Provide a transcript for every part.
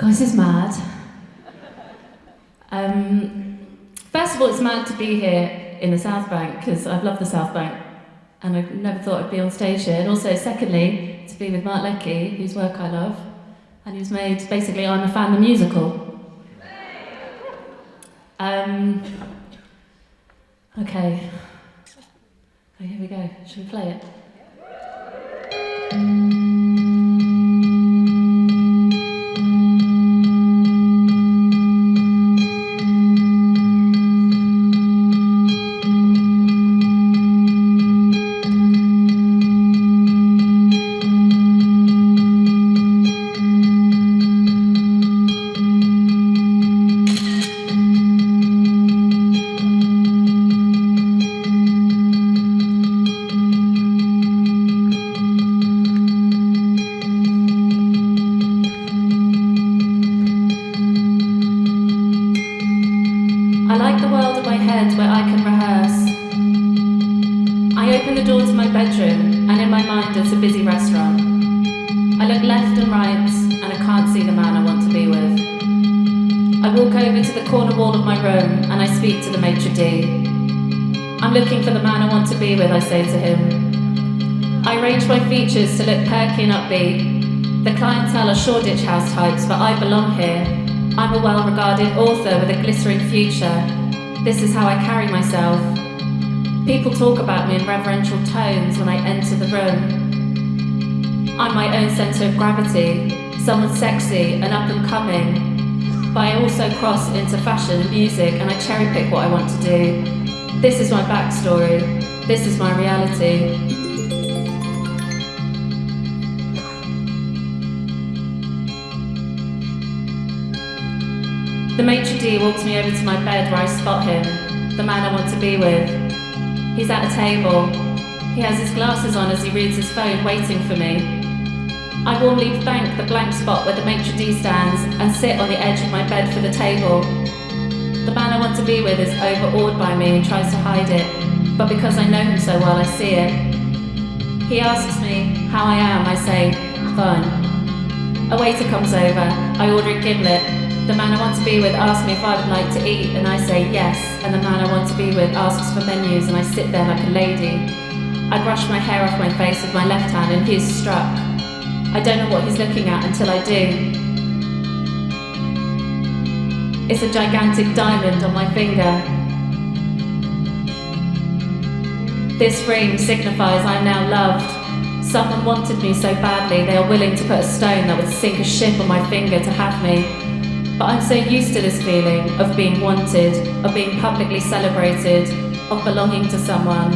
This is mad. First of all, it's mad to be here in the South Bank, because I've loved the South Bank, and I never thought I'd be on stage here. And also, secondly, to be with Mark Leckey, whose work I love, and who's made, basically, I'm a Fan the musical. Okay. Oh, here we go. Should we play it? I like the world in my head where I can rehearse. I open the door to my bedroom, and in my mind it's a busy restaurant. I look left and right, and I can't see the man I want to be with. I walk over to the corner wall of my room, and I speak to the maitre d'. I'm looking for the man I want to be with, I say to him. I arrange my features to look perky and upbeat. The clientele are Shoreditch house types, but I belong here. I'm a well-regarded author with a glittering future. This is how I carry myself. People talk about me in reverential tones when I enter the room. I'm my own centre of gravity, someone sexy and up and coming. But I also cross into fashion and music, and I cherry pick what I want to do. This is my backstory. This is my reality. The maitre d' walks me over to my bed where I spot him, the man I want to be with. He's at a table. He has his glasses on as he reads his phone, waiting for me. I warmly thank the blank spot where the maitre d' stands and sit on the edge of my bed for the table. The man I want to be with is overawed by me and tries to hide it, but because I know him so well, I see it. He asks me how I am. I say, fine. A waiter comes over. I order a gimlet. The man I want to be with asks me if I would like to eat, and I say yes, and the man I want to be with asks for menus, and I sit there like a lady. I brush my hair off my face with my left hand, and he is struck. I don't know what he's looking at until I do. It's a gigantic diamond on my finger. This ring signifies I'm now loved. Someone wanted me so badly, they are willing to put a stone that would sink a ship on my finger to have me. But I'm so used to this feeling of being wanted, of being publicly celebrated, of belonging to someone,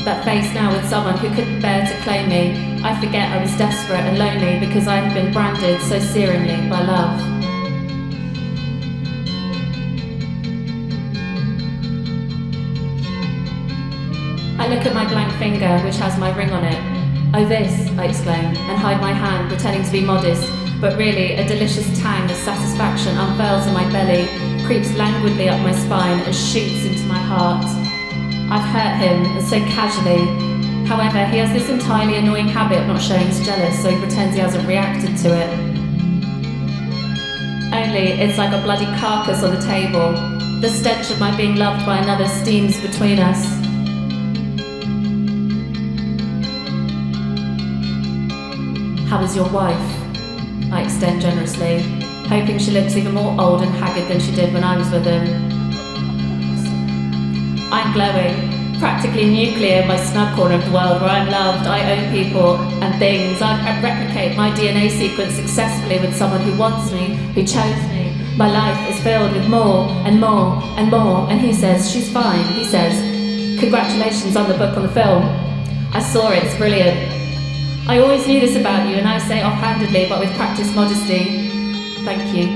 that faced now with someone who couldn't bear to claim me, I forget I was desperate and lonely because I had been branded so searingly by love. I look at my blank finger, which has my ring on it. Oh, this, I exclaim, and hide my hand, pretending to be modest, but really a delicious tang of satisfaction unfurls in my belly, creeps languidly up my spine and shoots into my heart. I've hurt him, and so casually. However, he has this entirely annoying habit of not showing he's jealous, so he pretends he hasn't reacted to it. Only, it's like a bloody carcass on the table. The stench of my being loved by another steams between us. How is your wife? I extend generously, hoping she looks even more old and haggard than she did when I was with him. I'm glowing, practically nuclear in my snug corner of the world where I'm loved. I own people and things. I replicate my DNA sequence successfully with someone who wants me, who chose me. My life is filled with more and more and more. And he says, she's fine. He says, congratulations on the book, on the film. I saw it, it's brilliant. I always knew this about you, and I say offhandedly, but with practiced modesty, thank you.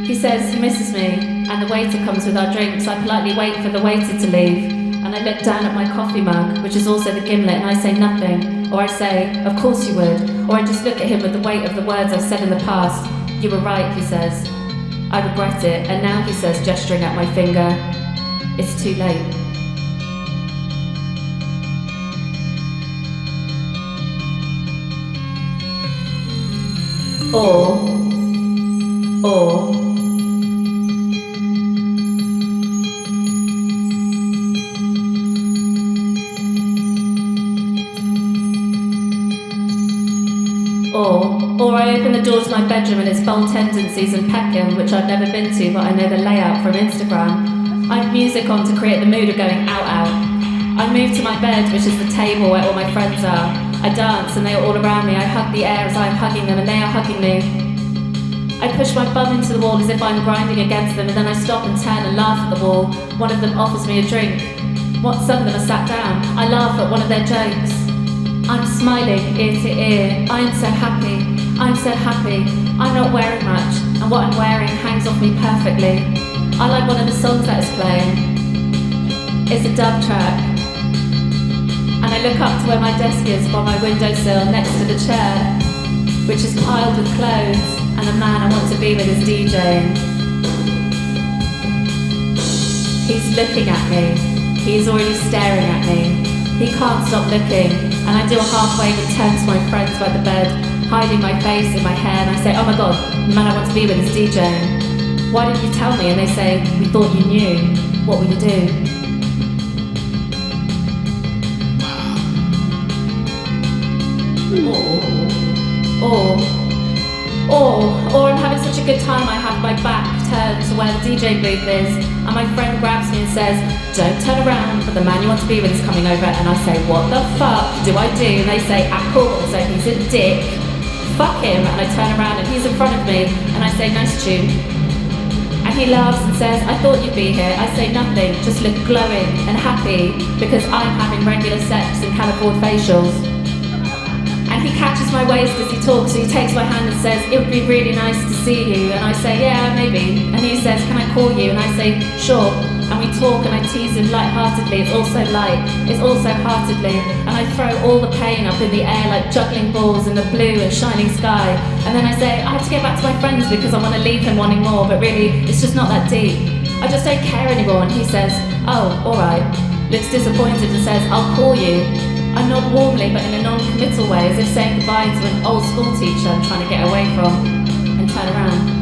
He says he misses me, and the waiter comes with our drinks. I politely wait for the waiter to leave, and I look down at my coffee mug, which is also the gimlet, and I say nothing. Or I say, of course you would. Or I just look at him with the weight of the words I've said in the past. You were right, he says. I regret it, and now he says, gesturing at my finger, it's too late. Or Or I open the door to my bedroom and it's Bold Tendencies and Peckham, which I've never been to, but I know the layout from Instagram. I have music on to create the mood of going out. I move to my bed, which is the table where all my friends are. I dance and they are all around me. I hug the air as I am hugging them and they are hugging me. I push my bum into the wall as if I'm grinding against them, and then I stop and turn and laugh at the wall. One of them offers me a drink. Some of them are sat down. I laugh at one of their jokes. I'm smiling ear to ear. I am so happy. I'm so happy. I'm not wearing much, and what I'm wearing hangs off me perfectly. I like one of the songs that is playing. It's a dub track. And I look up to where my desk is by my windowsill next to the chair, which is piled with clothes, and the man I want to be with is DJing. He's looking at me. He's already staring at me. He can't stop looking, and I do a half wave and turn to my friends by the bed, hiding my face in my hair, and I say, oh my god, the man I want to be with is DJing. Why didn't you tell me? And they say, we thought you knew. What will you do? Or I'm having such a good time I have my back turned to where the DJ booth is, and my friend grabs me and says, don't turn around, but the man you want to be with is coming over. And I say, what the fuck do I do? And they say, cool, so he's a dick. Fuck him. And I turn around and he's in front of me, and I say, nice tune. And he laughs and says, I thought you'd be here. I say nothing, just look glowing and happy because I'm having regular sex and can afford facials. And he catches my waist as he talks, so he takes my hand and says, it would be really nice to see you. And I say, yeah, maybe. And he says, can I call you? And I say, sure. And we talk and I tease him light-heartedly. It's also light, it's also heartedly. And I throw all the pain up in the air like juggling balls in the blue and shining sky. And then I say, I have to get back to my friends because I want to leave him wanting more, but really, it's just not that deep. I just don't care anymore. And he says, oh, all right. Looks disappointed and says, I'll call you. I nod warmly, but in a non-committal way, as if saying goodbye to an old school teacher I'm trying to get away from, and turn around.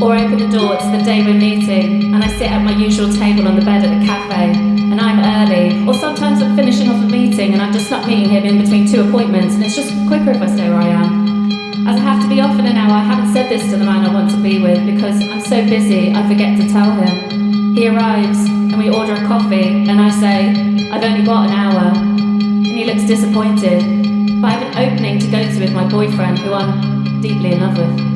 Or I open the door, it's the day we're meeting, and I sit at my usual table on the bed at the cafe, and I'm early, or sometimes I'm finishing off a meeting and I've just stuck meeting him in between two appointments, and it's just quicker if I stay where I am. As I have to be off in an hour, I haven't said this to the man I want to be with because I'm so busy I forget to tell him. He arrives and we order a coffee, and I say, I've only got an hour, and he looks disappointed, but I have an opening to go to with my boyfriend who I'm deeply in love with.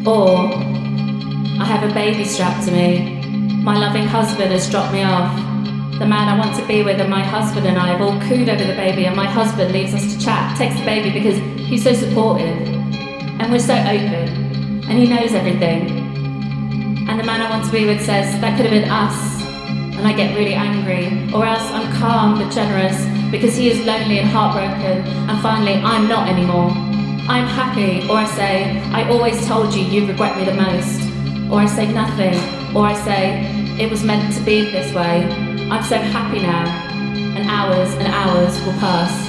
Or I have a baby strapped to me. My loving husband has dropped me off. The man I want to be with and my husband and I have all cooed over the baby, and my husband leaves us to chat, takes the baby because he's so supportive. And we're so open. And he knows everything. And the man I want to be with says, that could have been us. And I get really angry. Or else I'm calm but generous because he is lonely and heartbroken. And finally, I'm not anymore. I'm happy, or I say, I always told you you'd regret me the most. Or I say nothing, or I say, it was meant to be this way. I'm so happy now, and hours will pass.